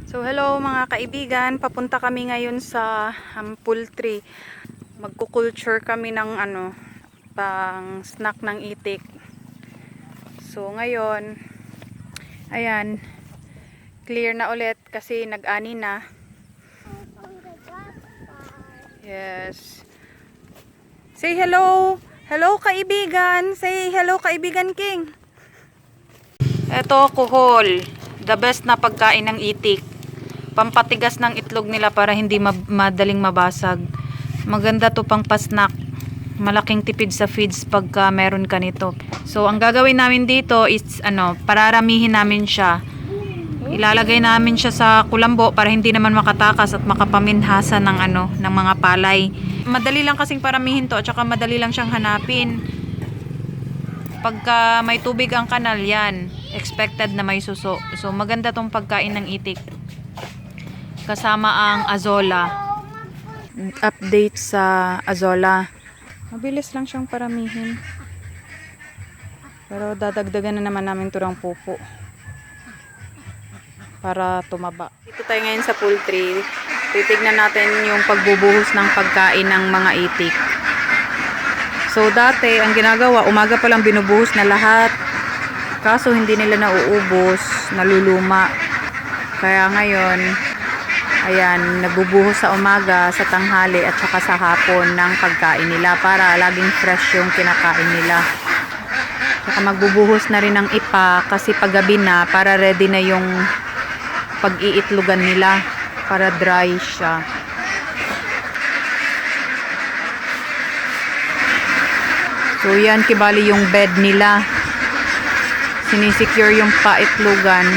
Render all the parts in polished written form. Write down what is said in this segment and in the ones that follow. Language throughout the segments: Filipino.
So hello mga kaibigan, papunta kami ngayon sa poultry. Magkukulture kami ng pang snack ng itik. So ngayon, ayan, clear na ulit kasi nag-ani na. Yes. Say hello. Hello kaibigan. Say hello kaibigan King. Eto kuhol. The best na pagkain ng itik. Pampatigas ng itlog nila para hindi madaling mabasag. Maganda to pang pasnack. Malaking tipid sa feeds pagka meron ka nito. So ang gagawin namin dito is pararamihin namin siya. Ilalagay namin siya sa kulambo para hindi naman makatakas at makapaminhasa ng mga palay. Madali lang kasing paramihin to at saka madali lang siyang hanapin. Pagka may tubig ang kanal yan, expected na may suso. So maganda tong pagkain ng itik. Kasama ang azola. Update sa azola. Mabilis lang siyang paramihin. Pero dadagdagan na naman namin ito ng pupo. Para tumaba. Dito tayo ngayon sa poultry. Titignan natin yung pagbubuhos ng pagkain ng mga itik. So dati, ang ginagawa, umaga pa lang binubuhos na lahat. Kaso hindi nila nauubos, naluluma. Kaya ngayon, ayan, nagbubuhos sa umaga, sa tanghali at saka sa hapon ng pagkain nila para laging fresh yung kinakain nila. Saka magbubuhos na rin ng ipa kasi paggabi na para ready na yung pag-iitlogan nila para dry siya. So yan, kibali yung bed nila. Sinisecure yung paitlogan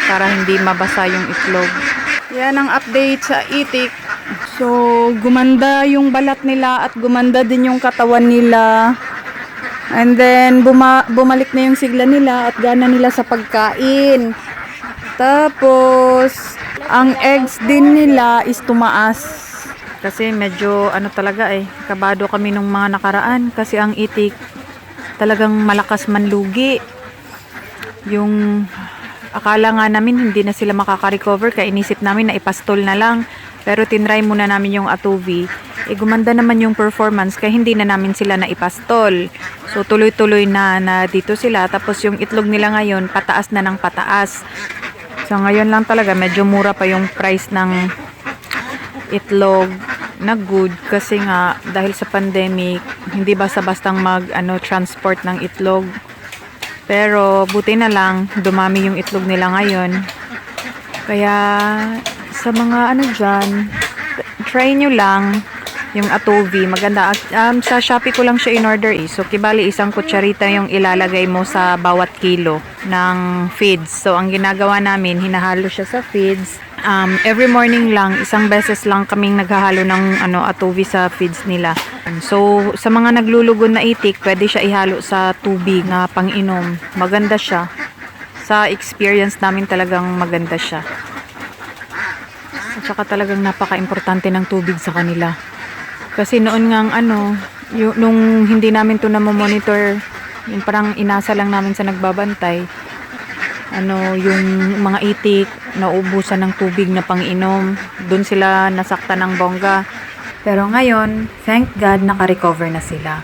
para hindi mabasa yung itlog. Yan ang update sa itik. So, gumanda yung balat nila at gumanda din yung katawan nila. And then, bumalik na yung sigla nila at gana nila sa pagkain. Tapos, ang eggs din nila is tumaas. Kasi medyo, talaga kabado kami nung mga nakaraan. Kasi ang itik, talagang malakas manlugi. Yung akala nga namin hindi na sila makaka-recover kaya inisip namin na ipastol na lang. Pero tinry muna namin yung Atuvi. Gumanda naman yung performance kaya hindi na namin sila na ipastol. So tuloy-tuloy na dito sila. Tapos yung itlog nila ngayon pataas na ng pataas. So ngayon lang talaga medyo mura pa yung price ng itlog na good. Kasi nga dahil sa pandemic hindi basta-bastang transport ng itlog. Pero buti na lang, dumami yung itlog nila ngayon. Kaya sa mga dyan, try nyo lang yung Atuvi. Maganda. Sa Shopee ko lang siya in order So kibali isang kutsarita yung ilalagay mo sa bawat kilo ng feeds. So ang ginagawa namin, hinahalo siya sa feeds. Every morning lang, isang beses lang kaming naghahalo ng Atuvi sa feeds nila. So, sa mga naglulugon na itik, pwede siya ihalo sa tubig na pang-inom. Maganda siya. Sa experience namin talagang maganda siya. At saka talagang napaka-importante ng tubig sa kanila. Kasi noon ngang nung hindi namin to na-monitor, yung parang inasa lang namin sa nagbabantay, yung mga itik, naubusan ng tubig na pang-inom. Doon sila nasakta ng bongga. Pero ngayon, thank God, naka-recover na sila.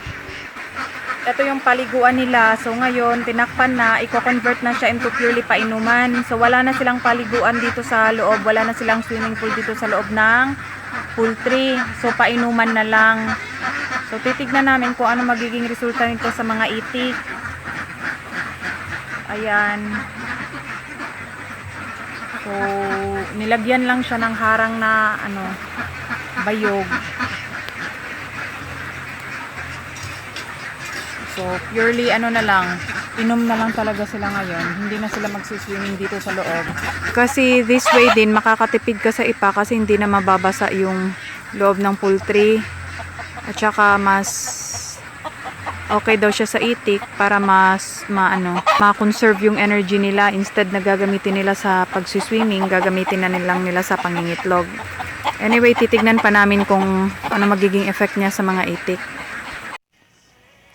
Ito yung paliguan nila. So ngayon, tinakpan na, i-convert na siya into purely painuman. So wala na silang paliguan dito sa loob. Wala na silang swimming pool dito sa loob ng poultry. So painuman na lang. So titignan namin kung ano magiging resulta nito sa mga itik. Ayan. So nilagyan lang siya ng harang na bayog. So, purely na lang, inom na lang talaga sila ngayon. Hindi na sila magsiswimming dito sa loob. Kasi this way din, makakatipid ka sa ipa kasi hindi na mababasa yung loob ng poultry. At saka mas okay daw siya sa itik para mas ma-conserve yung energy nila. Instead na gagamitin nila sa pagsiswimming, gagamitin na nilang nila sa pangingitlog. Anyway, titignan pa namin kung ano magiging effect niya sa mga itik.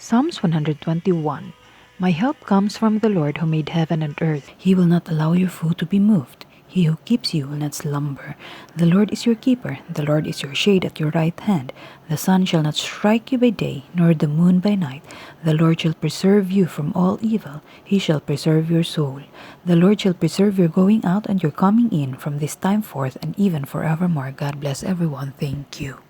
Psalms 121. My help comes from the Lord who made heaven and earth. He will not allow your foot to be moved. He who keeps you will not slumber. The Lord is your keeper. The Lord is your shade at your right hand. The sun shall not strike you by day, nor the moon by night. The Lord shall preserve you from all evil. He shall preserve your soul. The Lord shall preserve your going out and your coming in from this time forth and even forevermore. God bless everyone. Thank you.